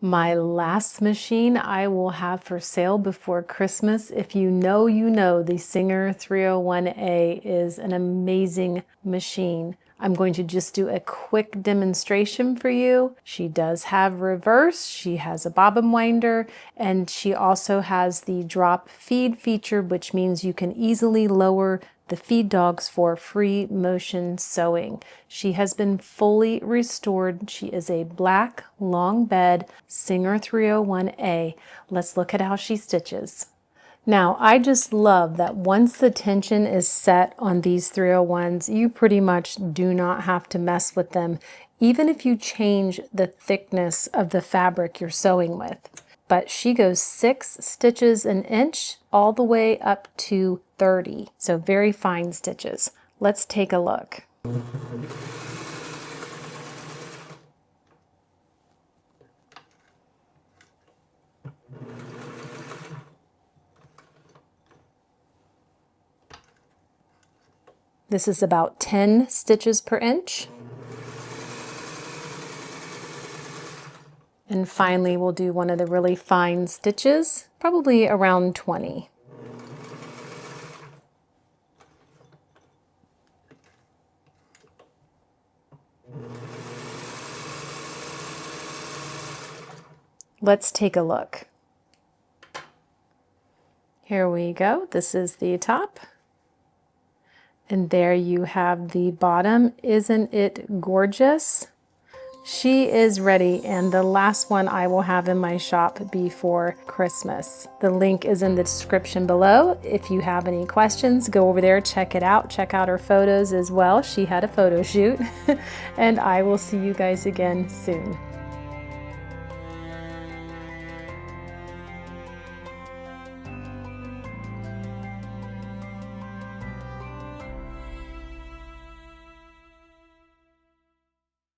My last machine I will have for sale before Christmas. If you know, the Singer 301A is an amazing machine. I'm going to just do a quick demonstration for you. She does have reverse, she has a bobbin winder, and she also has the drop feed feature, which means you can easily lower the feed dogs for free motion sewing. She has been fully restored. She is a black long bed Singer 301A. Let's look at how she stitches. Now, I just love that once the tension is set on these 301s, you pretty much do not have to mess with them, even if you change the thickness of the fabric you're sewing with. But she goes 6 stitches an inch all the way up to 30. So very fine stitches. Let's take a look. This is about 10 stitches per inch. And finally, we'll do one of the really fine stitches, probably around 20. Let's take a look. Here we go. This is the top. And there you have the bottom. Isn't it gorgeous? She is ready, and the last one I will have in my shop before Christmas. The link is in the description below. If you have any questions, go over there, check it out. Check out her photos as well. She had a photo shoot. And I will see you guys again soon.